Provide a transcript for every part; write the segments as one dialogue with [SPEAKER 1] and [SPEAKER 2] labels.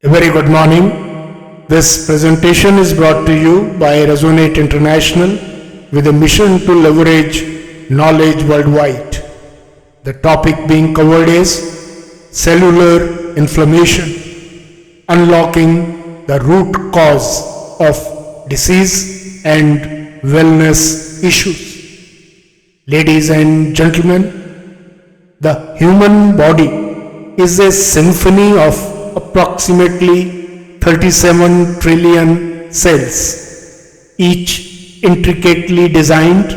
[SPEAKER 1] A very good morning. This presentation is brought to you by Resonate International with a mission to leverage knowledge worldwide. The topic being covered is cellular inflammation, unlocking the root cause of disease and wellness issues. Ladies and gentlemen, the human body is a symphony of approximately 37 trillion cells, each intricately designed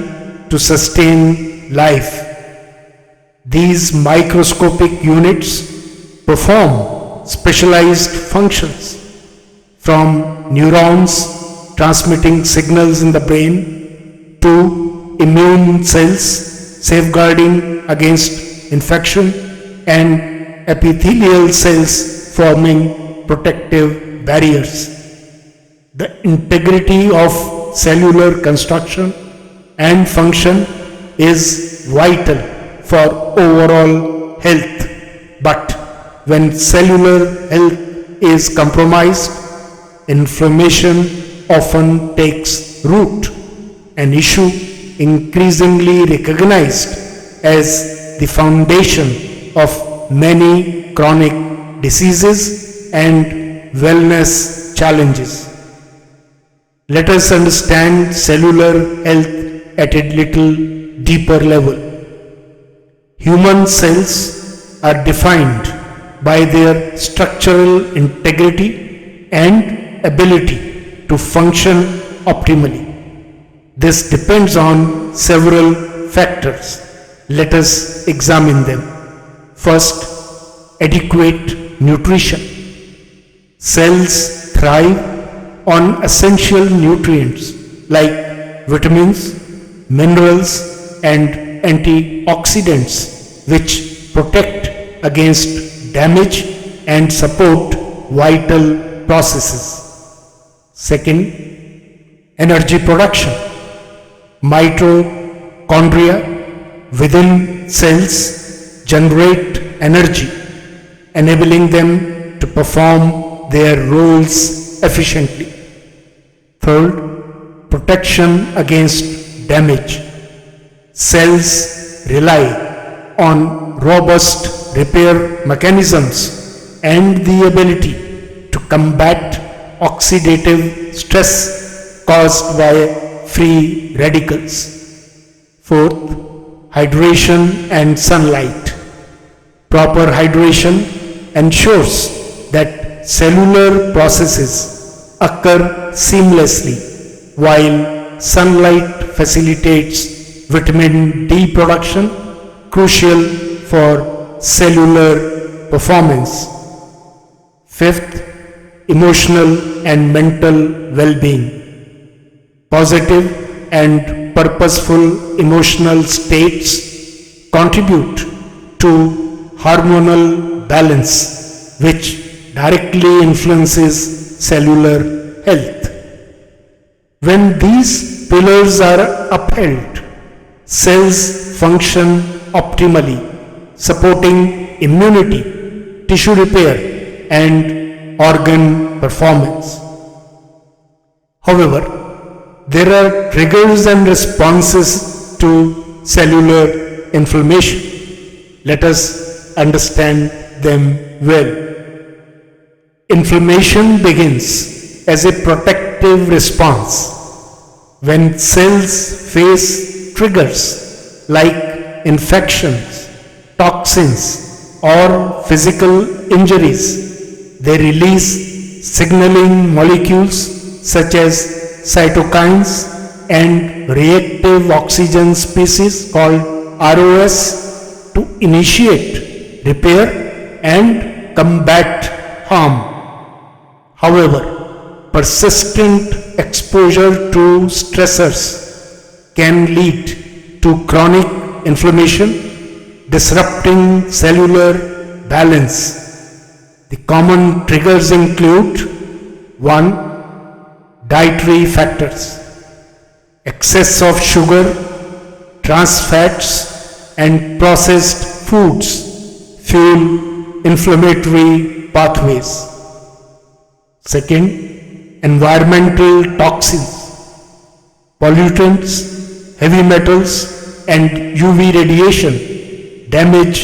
[SPEAKER 1] to sustain life. These microscopic units perform specialized functions, from neurons transmitting signals in the brain to immune cells safeguarding against infection and epithelial cells forming protective barriers. The integrity of cellular construction and function is vital for overall health. But when cellular health is compromised, inflammation often takes root, an issue increasingly recognized as the foundation of many chronic diseases and wellness challenges. Let us understand cellular health at a little deeper level. Human cells are defined by their structural integrity and ability to function optimally. This depends on several factors. Let us examine them. First, adequate nutrition. Cells thrive on essential nutrients like vitamins, minerals, and antioxidants, which protect against damage and support vital processes. Second, energy production. Mitochondria within cells generate energy, enabling them to perform their roles efficiently. Third, protection against damage. Cells rely on robust repair mechanisms and the ability to combat oxidative stress caused by free radicals. Fourth, hydration and sunlight. Proper hydration ensures that cellular processes occur seamlessly, while sunlight facilitates vitamin D production, crucial for cellular performance. Fifth, emotional and mental well-being. Positive and purposeful emotional states contribute to hormonal balance, which directly influences cellular health. When these pillars are upheld, cells function optimally, supporting immunity, tissue repair, and organ performance. However, there are triggers and responses to cellular inflammation. Let us understand them well. Inflammation begins as a protective response. When cells face triggers like infections, toxins, or physical injuries, they release signaling molecules such as cytokines and reactive oxygen species called ROS to initiate repair and combat harm. However, persistent exposure to stressors can lead to chronic inflammation, disrupting cellular balance. The common triggers include 1. Dietary factors. Excess of sugar, trans fats, and processed foods fuel inflammatory pathways. Second, environmental toxins, pollutants, heavy metals, and UV radiation damage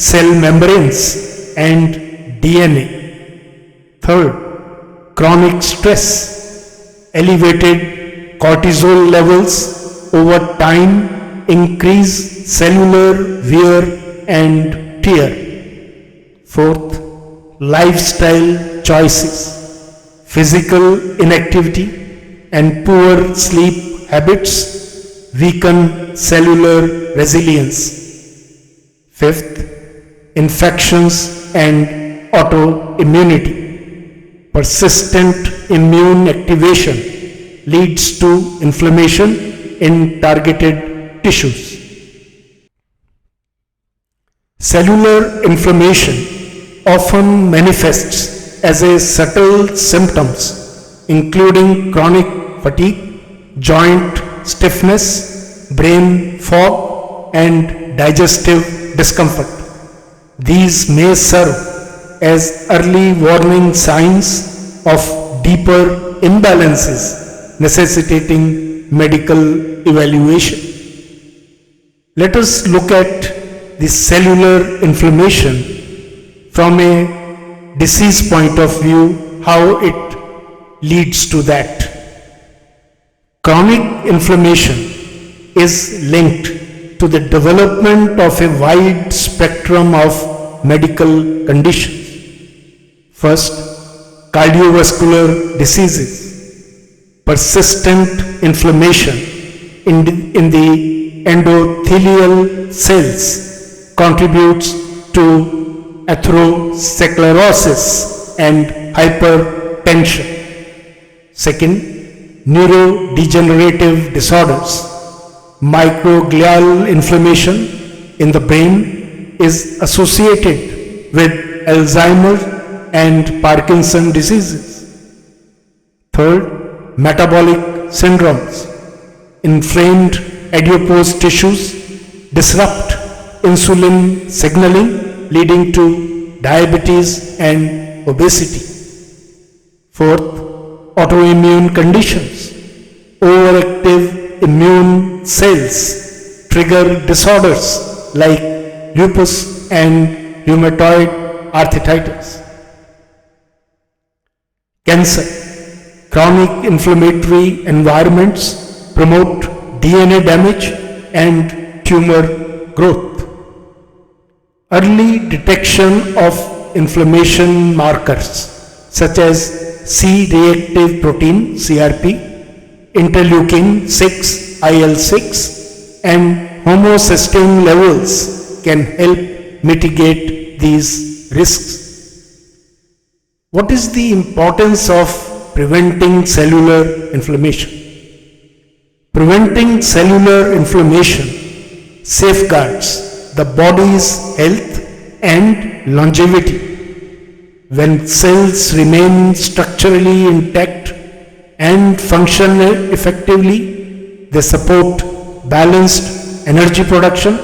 [SPEAKER 1] cell membranes and DNA. Third, chronic stress, elevated cortisol levels over time increase cellular wear and tear. Fourth, lifestyle choices, physical inactivity and poor sleep habits weaken cellular resilience. Fifth, infections and autoimmunity. Persistent immune activation leads to inflammation in targeted tissues. Cellular inflammation often manifests as a subtle symptoms including chronic fatigue, joint stiffness, brain fog, and digestive discomfort. These may serve as early warning signs of deeper imbalances necessitating medical evaluation. Let us look at the cellular inflammation from a disease point of view, how it leads to that. Chronic inflammation is linked to the development of a wide spectrum of medical conditions. First, cardiovascular diseases. Persistent inflammation in the endothelial cells contributes to atherosclerosis and hypertension. Second, neurodegenerative disorders. Microglial inflammation in the brain is associated with Alzheimer's and Parkinson diseases. Third, metabolic syndromes. Inflamed adipose tissues disrupt insulin signaling, leading to diabetes and obesity. Fourth, autoimmune conditions. Overactive immune cells trigger disorders like lupus and rheumatoid arthritis. Cancer. Chronic inflammatory environments promote DNA damage and tumor growth. Early detection of inflammation markers such as C-reactive protein (CRP), interleukin 6, IL-6, and homocysteine levels can help mitigate these risks. What is the importance of preventing cellular inflammation? Preventing cellular inflammation safeguards the body's health and longevity. When cells remain structurally intact and function effectively, they support balanced energy production,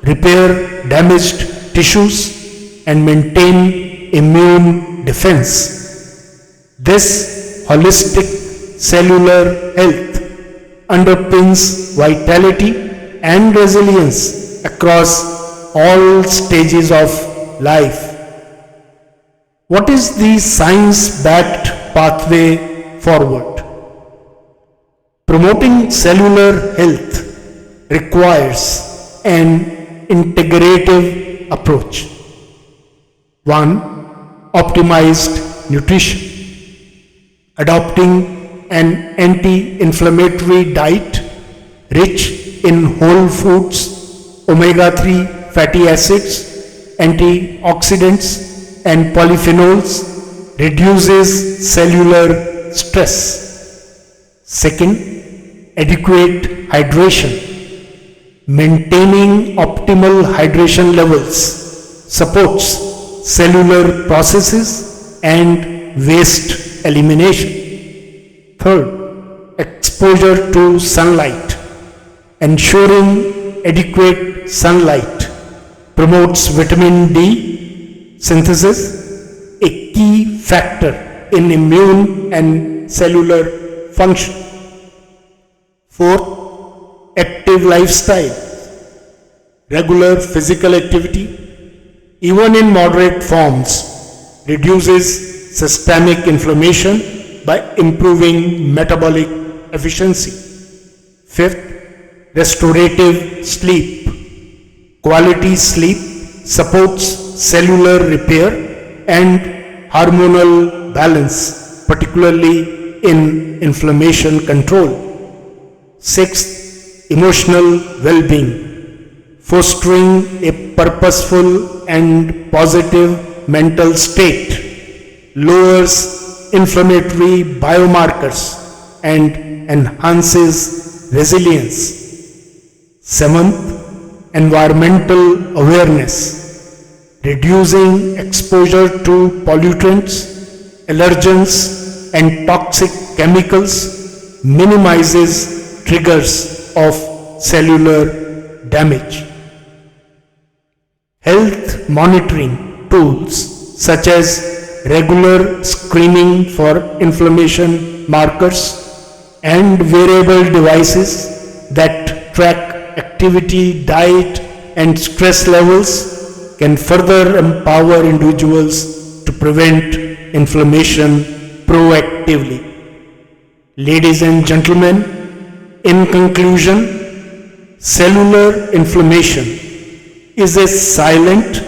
[SPEAKER 1] repair damaged tissues, and maintain immune defense. This holistic cellular health underpins vitality and resilience across all stages of life. What is the science-backed pathway forward? Promoting cellular health requires an integrative approach. 1. Optimized nutrition. Adopting an anti-inflammatory diet rich in whole foods, omega-3 fatty acids, antioxidants, and polyphenols reduces cellular stress. Second, adequate hydration. Maintaining optimal hydration levels supports cellular processes and waste elimination. Third, exposure to sunlight. Ensuring adequate sunlight promotes vitamin D synthesis, a key factor in immune and cellular function. Fourth, active lifestyle. Regular physical activity, even in moderate forms, reduces systemic inflammation by improving metabolic efficiency. Fifth, restorative sleep. Quality sleep supports cellular repair and hormonal balance, particularly in inflammation control. Sixth, emotional well-being. Fostering a purposeful and positive mental state lowers inflammatory biomarkers and enhances resilience. Seventh, environmental awareness. Reducing exposure to pollutants, allergens, and toxic chemicals minimizes triggers of cellular damage. Health monitoring tools such as regular screening for inflammation markers and wearable devices that track activity, diet, and stress levels can further empower individuals to prevent inflammation proactively. Ladies and gentlemen, in conclusion, cellular inflammation is a silent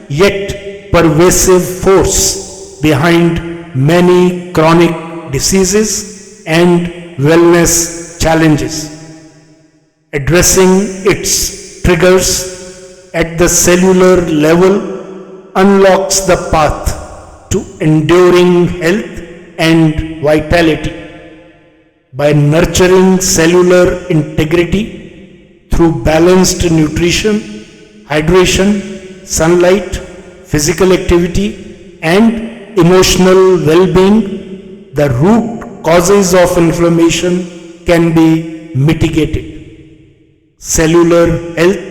[SPEAKER 1] yet pervasive force behind many chronic diseases and wellness challenges. Addressing its triggers at the cellular level unlocks the path to enduring health and vitality. By nurturing cellular integrity through balanced nutrition, hydration, sunlight, physical activity, and emotional well-being, the root causes of inflammation can be mitigated. Cellular health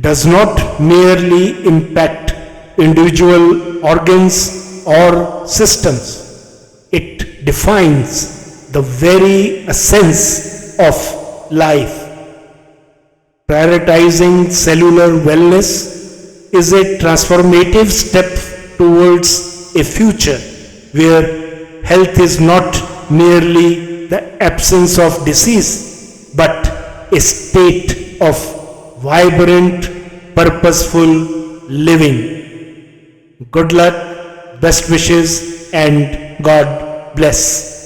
[SPEAKER 1] does not merely impact individual organs or systems. It defines the very essence of life. Prioritizing cellular wellness is a transformative step towards a future where health is not merely the absence of disease, but a state of vibrant, purposeful living. Good luck, best wishes, and God bless.